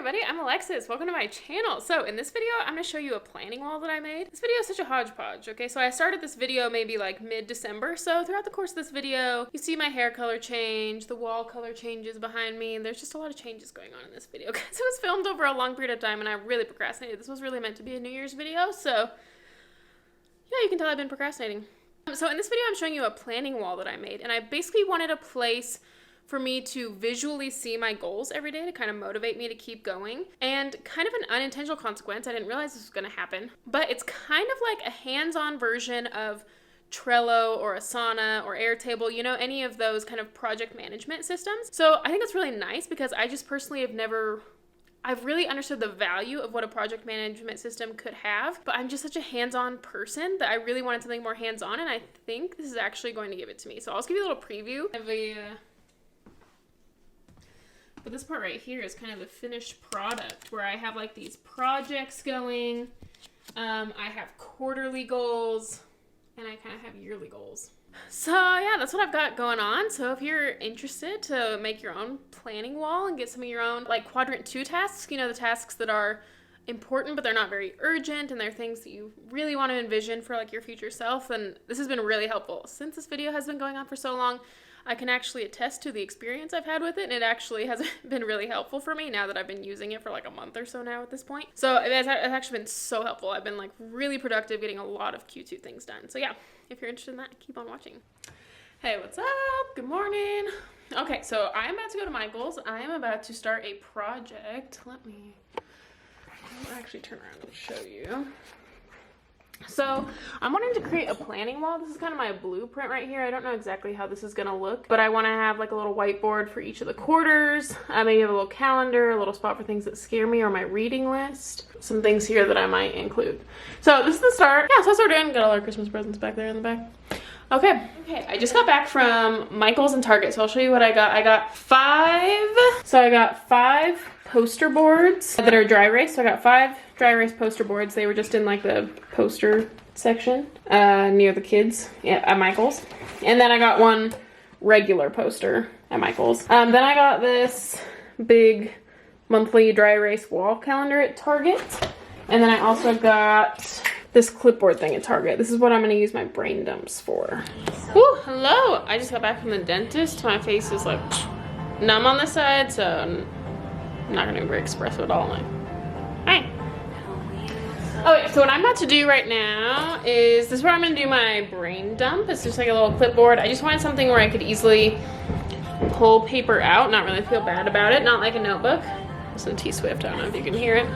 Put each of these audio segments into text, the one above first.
everybody, I'm Alexis. Welcome to my channel. So in this video, I'm going to show you a planning wall that I made. This video is such a hodgepodge, okay? So I started this video maybe like mid-December. So throughout the course of this video, you see my hair color change, the wall color changes behind me. There's just a lot of changes going on in this video because it was filmed over a long period of time and I really procrastinated. This was really meant to be a New Year's video. So yeah, you can tell I've been procrastinating. So in this video, I'm showing you a planning wall that I made, and I basically wanted a place for me to visually see my goals every day to kind of motivate me to keep going. And kind of an unintentional consequence, I didn't realize this was going to happen, but it's kind of like a hands-on version of Trello or Asana or Airtable, you know, any of those kind of project management systems. So I think that's really nice because I just personally I've really understood the value of what a project management system could have, but I'm just such a hands-on person that I really wanted something more hands-on, and I think this is actually going to give it to me. So I'll just give you a little preview of but this part right here is kind of the finished product where I have like these projects going. I have quarterly goals and I kind of have yearly goals. So yeah, that's what I've got going on. So if you're interested to make your own planning wall and get some of your own like Quadrant 2 tasks, you know, the tasks that are important but they're not very urgent and they're things that you really want to envision for like your future self, then this has been really helpful. Since this video has been going on for so long, I can actually attest to the experience I've had with it, and it actually has been really helpful for me now that I've been using it for like a month or so now at this point. So it's actually been so helpful. I've been like really productive, getting a lot of Q2 things done. So yeah, if you're interested in that, keep on watching. Hey, what's up? Good morning. Okay, so I'm about to go to Michael's. I am about to start a project. I'll actually turn around and show you. So I'm wanting to create a planning wall. This is kind of my blueprint right here. I don't know exactly how this is going to look, but I want to have like a little whiteboard for each of the quarters. Maybe have a little calendar, a little spot for things that scare me, or my reading list. Some things here that I might include. So this is the start. Yeah, so that's what we're doing. Got all our Christmas presents back there in the back. Okay, I just got back from Michael's and Target, so I'll show you what I got. I got five poster boards that are dry erase. So I got 5 dry erase poster boards. They were just in like the poster section near the kids at Michael's. And then I got 1 regular poster at Michael's. Then I got this big monthly dry erase wall calendar at Target. And then I also got this clipboard thing at Target. This is what I'm going to use my brain dumps for. Ooh, hello! I just got back from the dentist. My face is like numb on this side, so I'm not going to be very expressive at all. Hi! Okay, so what I'm about to do right now is, this is where I'm going to do my brain dump. It's just like a little clipboard. I just wanted something where I could easily pull paper out, not really feel bad about it, not like a notebook. Listen to T-Swift, I don't know if you can hear it.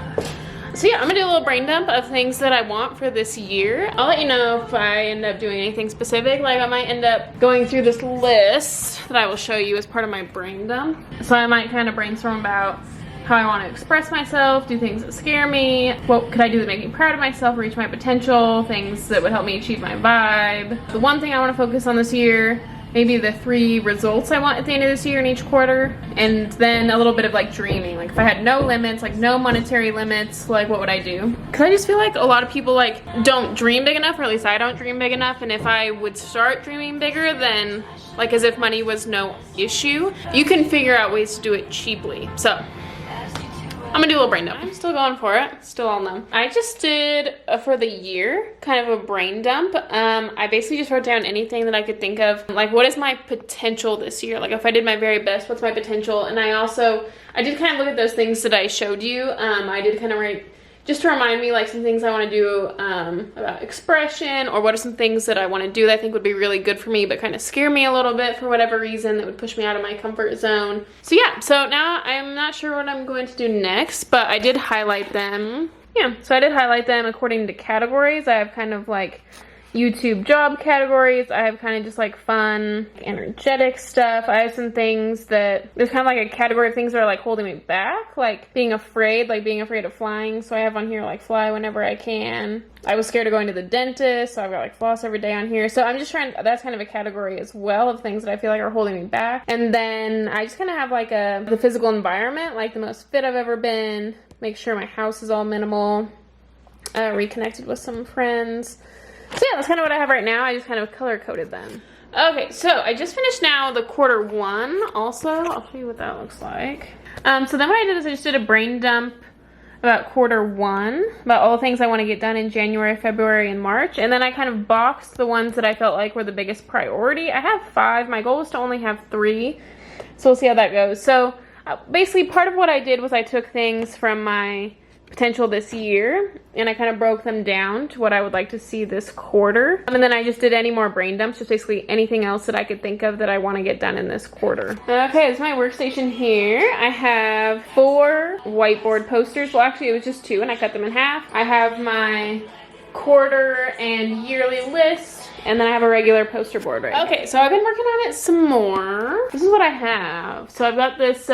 So yeah, I'm gonna do a little brain dump of things that I want for this year. I'll let you know if I end up doing anything specific. Like I might end up going through this list that I will show you as part of my brain dump. So I might kind of brainstorm about how I want to express myself, do things that scare me, what could I do to make me proud of myself, reach my potential, things that would help me achieve my vibe. The one thing I want to focus on this year, maybe the 3 results I want at the end of this year in each quarter, and then a little bit of like dreaming. Like if I had no limits, like no monetary limits, like what would I do? Because I just feel like a lot of people like don't dream big enough, or at least I don't dream big enough, and if I would start dreaming bigger, then like as if money was no issue, you can figure out ways to do it cheaply. So I'm gonna do a little brain dump. I'm still going for it, still all numb. I just did, for the year, kind of a brain dump. I basically just wrote down anything that I could think of. Like, what is my potential this year? Like, if I did my very best, what's my potential? And I did kind of look at those things that I showed you. I did kind of write, just to remind me, like, some things I want to do about expression, or what are some things that I want to do that I think would be really good for me, but kind of scare me a little bit for whatever reason that would push me out of my comfort zone. So yeah, so now I'm not sure what I'm going to do next, but I did highlight them. Yeah, so I did highlight them according to categories. I have kind of like YouTube job categories. I have kind of just like fun, energetic stuff. I have some things that, there's kind of like a category of things that are like holding me back, like being afraid of flying. So I have on here like fly whenever I can. I was scared of going to the dentist, so I've got like floss every day on here. So I'm just trying, that's kind of a category as well of things that I feel like are holding me back. And then I just kind of have like the physical environment, like the most fit I've ever been, make sure my house is all minimal, reconnected with some friends. So yeah, that's kind of what I have right now. I just kind of color coded them. Okay, so I just finished now the quarter 1 also. I'll show you what that looks like. So then what I did is I just did a brain dump about Q1, about all the things I want to get done in January, February, and March. And then I kind of boxed the ones that I felt like were the biggest priority. I have 5. My goal is to only have 3. So we'll see how that goes. So basically part of what I did was I took things from my potential this year and I kind of broke them down to what I would like to see this quarter. And then I just did any more brain dumps, just basically anything else that I could think of that I want to get done in this quarter. Okay, this is my workstation here. I have 4 whiteboard posters. Well, actually it was just 2 and I cut them in half. I have my quarter and yearly list, and then I have a regular poster board right here. Okay, so I've been working on it some more. This is what I have. So I've got this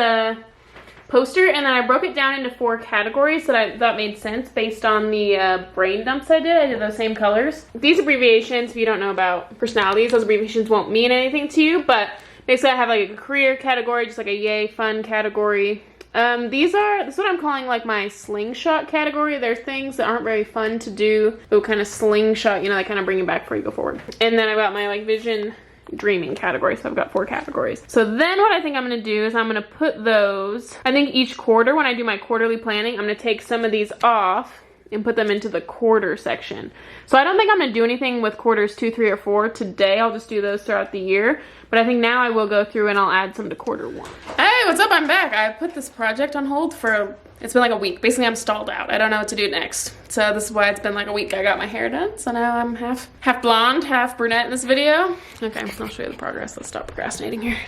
poster, and then I broke it down into 4 categories that I thought made sense based on the brain dumps I did. I did those same colors. These abbreviations, if you don't know about personalities, those abbreviations won't mean anything to you, but basically I have like a career category, just like a yay fun category. This is what I'm calling like my slingshot category. There's things that aren't very fun to do, but kind of slingshot, you know, they kind of bring you back before you go forward. And then I've got my like vision dreaming category, so I've got 4 categories. So then what I think I'm gonna do is I'm gonna put those, I think each quarter when I do my quarterly planning, I'm gonna take some of these off and put them into the quarter section. So I don't think I'm gonna do anything with quarters 2, 3, or 4 today. I'll just do those throughout the year. But I think now I will go through and I'll add some to Q1. Hey, what's up? I'm back. I put this project on hold for, it's been like a week. Basically, I'm stalled out. I don't know what to do next. So this is why it's been like a week. I got my hair done. So now I'm half blonde, half brunette in this video. Okay, I'll show you the progress. Let's stop procrastinating here.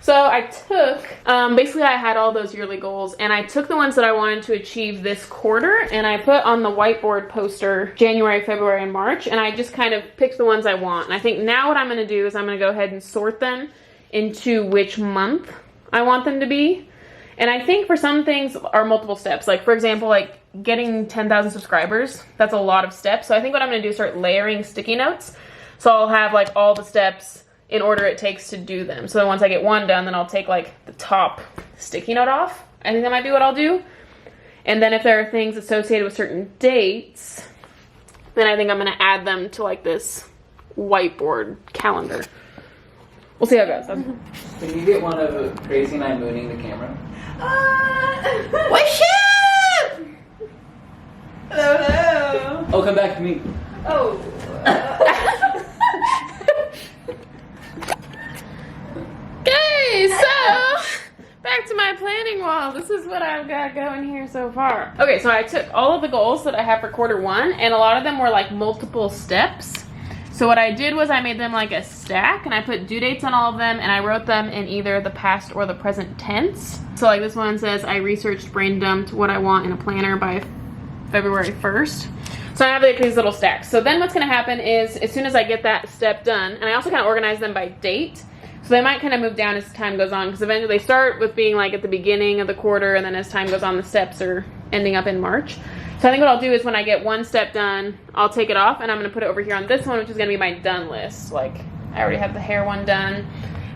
So I took, basically I had all those yearly goals and I took the ones that I wanted to achieve this quarter and I put on the whiteboard poster January, February, and March, and I just kind of picked the ones I want. And I think now what I'm gonna do is I'm gonna go ahead and sort them into which month I want them to be. And I think for some things are multiple steps. Like for example, like getting 10,000 subscribers, that's a lot of steps. So I think what I'm gonna do is start layering sticky notes. So I'll have like all the steps in order it takes to do them. So once I get one done, then I'll take like the top sticky note off. I think that might be what I'll do. And then if there are things associated with certain dates, then I think I'm gonna add them to like this whiteboard calendar. We'll see how it goes. Can you get one of Crazy and I mooning the camera? What's up? Hello. Oh, come back to me. Oh. Okay, so back to my planning wall. This is what I've got going here so far. Okay, so I took all of the goals that I have for Q1 and a lot of them were like multiple steps. So what I did was I made them like a stack and I put due dates on all of them and I wrote them in either the past or the present tense. So like this one says, I researched, brain dumped what I want in a planner by February 1st. So I have like these little stacks. So then what's gonna happen is as soon as I get that step done, and I also kind of organize them by date, so they might kind of move down as time goes on because eventually they start with being like at the beginning of the quarter and then as time goes on the steps are ending up in March. So I think what I'll do is when I get one step done, I'll take it off and I'm gonna put it over here on this one, which is gonna be my done list. Like I already have the hair one done.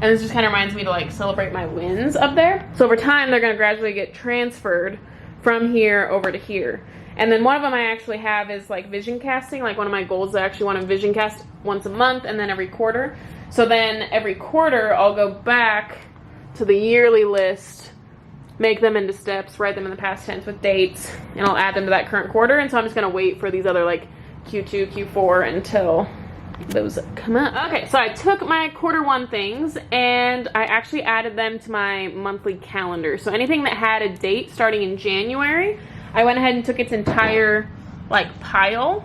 And this just kind of reminds me to like celebrate my wins up there. So over time, they're gonna gradually get transferred from here over to here. And then one of them I actually have is like vision casting. Like one of my goals, I actually want to vision cast once a month and then every quarter. So then every quarter I'll go back to the yearly list, make them into steps, write them in the past tense with dates, and I'll add them to that current quarter. And so I'm just gonna wait for these other like Q2, Q4 until those come up. Okay, so I took my Q1 things and I actually added them to my monthly calendar. So anything that had a date starting in January, I went ahead and took its entire like pile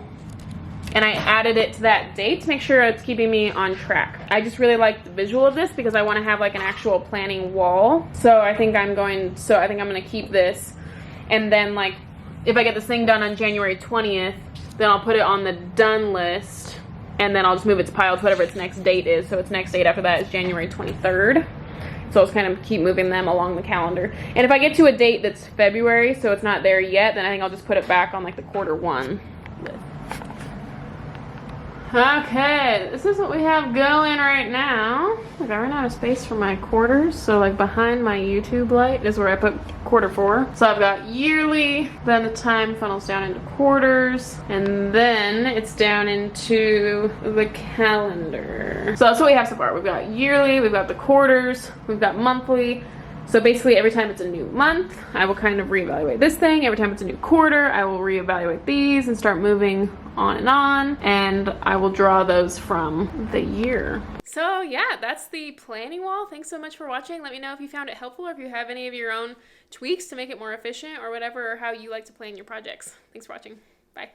and I added it to that date to make sure it's keeping me on track. I just really like the visual of this because I want to have like an actual planning wall. So I think I'm gonna keep this, and then like if I get this thing done on January 20th, then I'll put it on the done list and then I'll just move its pile to whatever its next date is. So its next date after that is January 23rd. So I'll just kind of keep moving them along the calendar. And if I get to a date that's February, so it's not there yet, then I think I'll just put it back on like the Q1 list. Okay, this is what we have going right now. Like, I ran out of space for my quarters, so like behind my YouTube light is where I put Q4. So I've got yearly, then the time funnels down into quarters, and then it's down into the calendar. So that's what we have so far. We've got yearly, we've got the quarters, we've got monthly. So basically every time it's a new month, I will kind of reevaluate this thing. Every time it's a new quarter, I will reevaluate these and start moving on, and I will draw those from the year. So yeah, that's the planning wall. Thanks so much for watching. Let me know if you found it helpful or if you have any of your own tweaks to make it more efficient or whatever, or how you like to plan your projects. Thanks for watching. Bye.